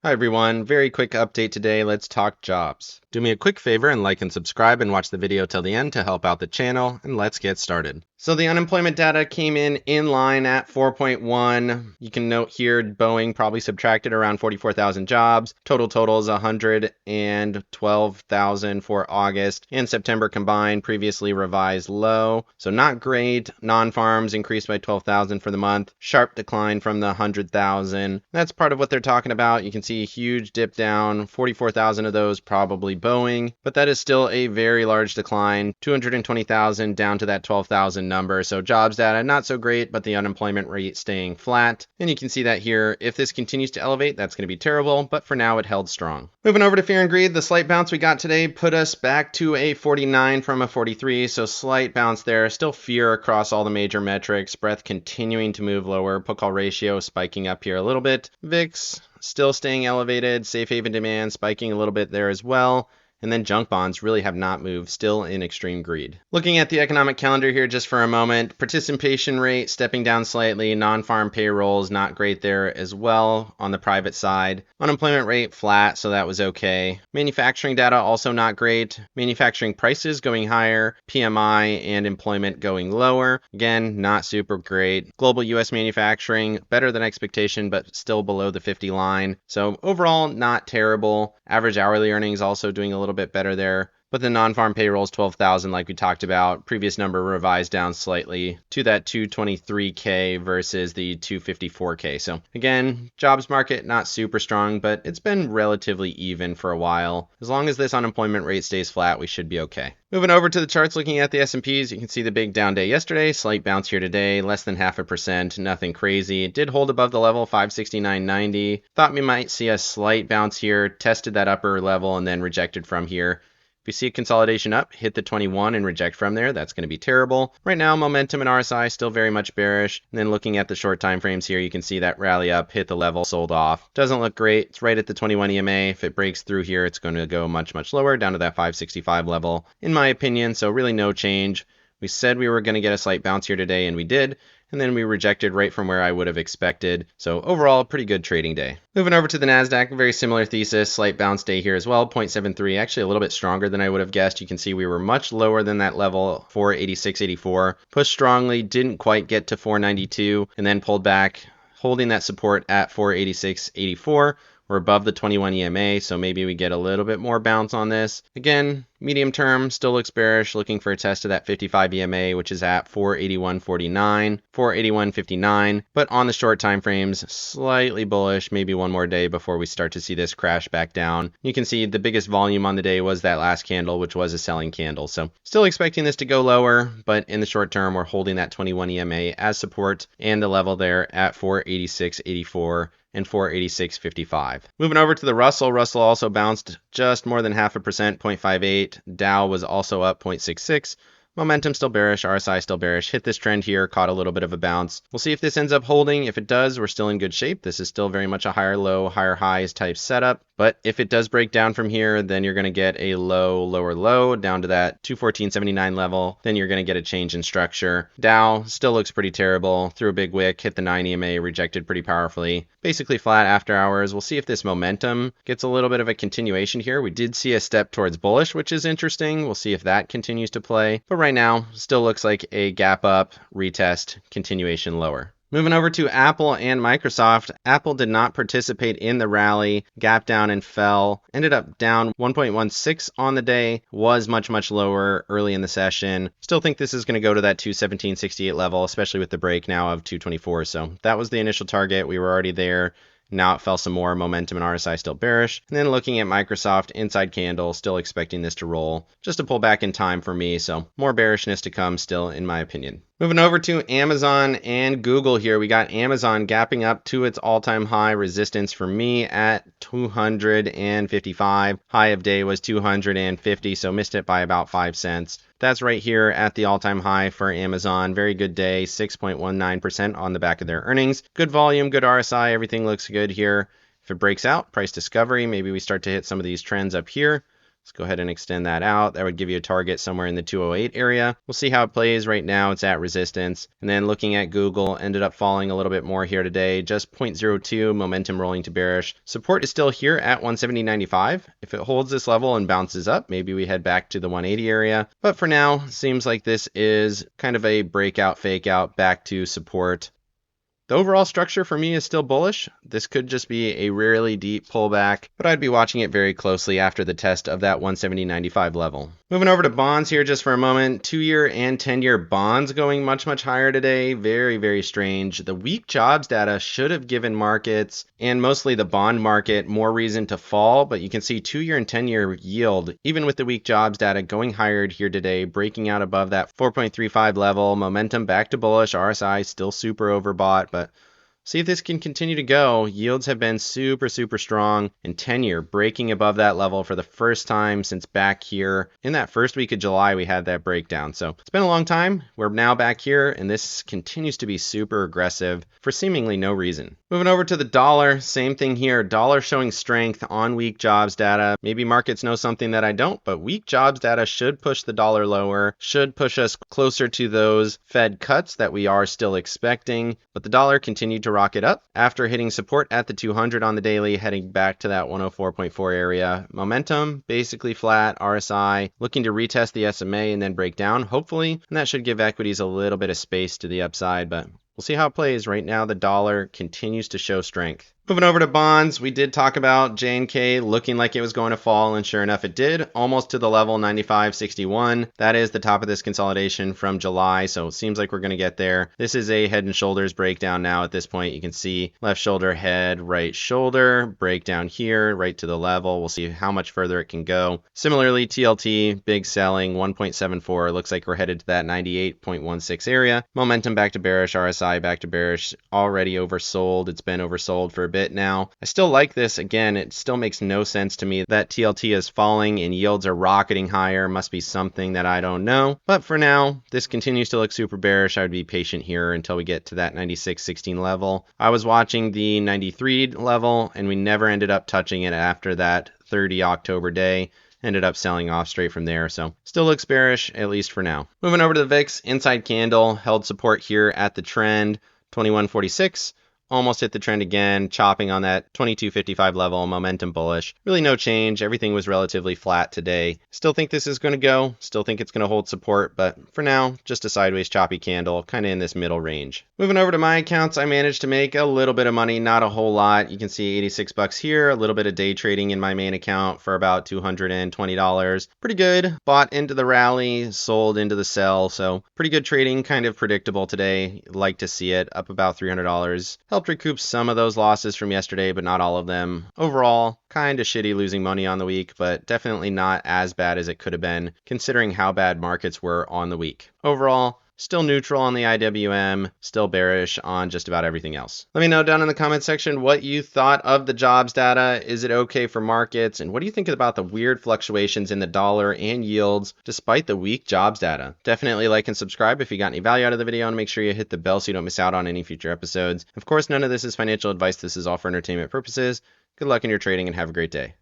Hi everyone, very quick update today. Let's talk jobs. Do me a quick favor and like and subscribe and watch the video till the end to help out the channel, and let's get started. So the unemployment data came in line at 4.1. You can note here Boeing probably subtracted around 44,000 jobs. Total is 112,000 for August and September combined, previously revised low. So not great. Non-farms increased by 12,000 for the month. Sharp decline from the 100,000. That's part of what they're talking about. You can see a huge dip down, 44,000 of those probably Boeing, but that is still a very large decline, 220,000 down to that 12,000 number. So jobs data not so great, but the unemployment rate staying flat. And you can see that here. If this continues to elevate, that's going to be terrible, but for now it held strong. Moving over to fear and greed, the slight bounce we got today put us back to a 49 from a 43, so slight bounce there. Still fear across all the major metrics. Breadth continuing to move lower. Put call ratio spiking up here a little bit. VIX still staying elevated. Safe haven demand spiking a little bit there as well. And then junk bonds really have not moved, still in extreme greed. Looking at the economic calendar here just for a moment, participation rate stepping down slightly, non-farm payrolls not great there as well on the private side. Unemployment rate flat, so that was okay. Manufacturing data also not great. Manufacturing prices going higher, PMI and employment going lower. Again, not super great. Global US manufacturing better than expectation, but still below the 50 line. So overall, not terrible. Average hourly earnings also doing a little bit better there. But the non-farm payroll is 12,000 like we talked about. Previous number revised down slightly to that 223K versus the 254K. So again, jobs market not super strong, but it's been relatively even for a while. As long as this unemployment rate stays flat, we should be okay. Moving over to the charts, looking at the S&Ps, you can see the big down day yesterday, slight bounce here today, less than 0.5%, nothing crazy. It did hold above the level, 569.90. Thought we might see a slight bounce here, tested that upper level and then rejected from here. If you see a consolidation up, hit the 21 and reject from there, that's going to be terrible. Right now, momentum and RSI still very much bearish. And then looking at the short time frames here, you can see that rally up, hit the level, sold off. Doesn't look great. It's right at the 21 EMA. If it breaks through here, it's going to go much lower, down to that 565 level, in my opinion. So really no change. We said we were going to get a slight bounce here today, and we did. And then we rejected right from where I would have expected. So overall, pretty good trading day. Moving over to the NASDAQ, very similar thesis, slight bounce day here as well, 0.73, actually a little bit stronger than I would have guessed. You can see we were much lower than that level, 486.84. Pushed strongly, didn't quite get to 492, and then pulled back, holding that support at 486.84. We're above the 21 EMA, so maybe we get a little bit more bounce on this. Again, medium term still looks bearish, looking for a test of that 55 EMA, which is at 481.49, 481.59. But on the short time frames, slightly bullish, maybe one more day before we start to see this crash back down. You can see the biggest volume on the day was that last candle, which was a selling candle. So still expecting this to go lower, but in the short term, we're holding that 21 EMA as support and the level there at 486.84. and 486.55. Moving over to the Russell also bounced just more than 0.5%, 0.58. Dow was also up 0.66. Momentum still bearish, RSI still bearish. Hit this trend here, caught a little bit of a bounce. We'll see if this ends up holding. If it does, we're still in good shape. This is still very much a higher low, higher highs type setup. But if it does break down from here, then you're going to get a lower low down to that 214.79 level. Then you're going to get a change in structure. Dow still looks pretty terrible. Threw a big wick, hit the 9 EMA, rejected pretty powerfully. Basically flat after hours. We'll see if this momentum gets a little bit of a continuation here. We did see a step towards bullish, which is interesting. We'll see if that continues to play. But right now, still looks like a gap up, retest, continuation lower. Moving over to Apple and Microsoft, Apple did not participate in the rally, gap down and fell, ended up down 1.16 on the day, was much lower early in the session. Still think this is going to go to that 217.68 level, especially with the break now of 224. So that was the initial target. We were already there. Now it fell some more, momentum and RSI still bearish. And then looking at Microsoft, inside candle, still expecting this to roll. Just a pullback in time for me, so more bearishness to come still in my opinion. Moving over to Amazon and Google here, we got Amazon gapping up to its all-time high resistance for me at 255. High of day was 250, so missed it by about 5 cents. That's right here at the all-time high for Amazon. Very good day, 6.19% on the back of their earnings. Good volume, good RSI, everything looks good here. If it breaks out, price discovery, maybe we start to hit some of these trends up here. Let's go ahead and extend that out. That would give you a target somewhere in the 208 area. We'll see how it plays. Right now it's at resistance. And then looking at Google, ended up falling a little bit more here today, just 0.02, momentum rolling to bearish. Support is still here at 170.95. If it holds this level and bounces up, maybe we head back to the 180 area. But for now, seems like this is kind of a breakout, fake out, back to support. The overall structure for me is still bullish. This could just be a really deep pullback, but I'd be watching it very closely after the test of that 170.95 level. Moving over to bonds here just for a moment. 2-year and 10-year bonds going much higher today. Very, very strange. The weak jobs data should have given markets and mostly the bond market more reason to fall, but you can see 2-year and 10-year yield, even with the weak jobs data, going higher here today, breaking out above that 4.35 level. Momentum back to bullish. RSI still super overbought, but see if this can continue to go. Yields have been super strong, and 10-year breaking above that level for the first time since back here in that first week of July we had that breakdown. So it's been a long time. We're now back here, and this continues to be super aggressive for seemingly no reason. Moving over to the dollar, same thing here. Dollar showing strength on weak jobs data. Maybe markets know something that I don't, but weak jobs data should push the dollar lower, should push us closer to those Fed cuts that we are still expecting, but the dollar continued to rocket up after hitting support at the 200 on the daily, heading back to that 104.4 area. Momentum basically flat. RSI looking to retest the SMA and then break down, hopefully, and that should give equities a little bit of space to the upside, but we'll see how it plays. Right now, the dollar continues to show strength. Moving over to bonds, we did talk about J&K looking like it was going to fall, and sure enough it did, almost to the level 95.61. That is the top of this consolidation from July, so it seems like we're going to get there. This is a head and shoulders breakdown now at this point. You can see left shoulder, head, right shoulder, breakdown here, right to the level. We'll see how much further it can go. Similarly, TLT, big selling, 1.74. Looks like we're headed to that 98.16 area. Momentum back to bearish, RSI back to bearish, already oversold. It's been oversold for a bit now. I still like this. Again, it still makes no sense to me that TLT is falling and yields are rocketing higher. Must be something that I don't know. But for now, this continues to look super bearish. I would be patient here until we get to that 96.16 level. I was watching the 93 level and we never ended up touching it after that 30 October day. Ended up selling off straight from there, so still looks bearish, at least for now. Moving over to the VIX, inside candle, held support here at the trend, 21.46. Almost hit the trend again, chopping on that 22.55 level, momentum bullish. Really no change. Everything was relatively flat today. Still think this is going to go. Still think it's going to hold support, but for now, just a sideways choppy candle, kind of in this middle range. Moving over to my accounts, I managed to make a little bit of money, not a whole lot. You can see 86 bucks here, a little bit of day trading in my main account for about $220. Pretty good. Bought into the rally, sold into the sell, so pretty good trading, kind of predictable today. Like to see it up about $300. Helped recoup some of those losses from yesterday, but not all of them. Overall, kind of shitty losing money on the week, but definitely not as bad as it could have been, considering how bad markets were on the week. Overall, still neutral on the IWM, still bearish on just about everything else. Let me know down in the comment section what you thought of the jobs data. Is it okay for markets? And what do you think about the weird fluctuations in the dollar and yields despite the weak jobs data? Definitely like and subscribe if you got any value out of the video, and make sure you hit the bell so you don't miss out on any future episodes. Of course, none of this is financial advice. This is all for entertainment purposes. Good luck in your trading and have a great day.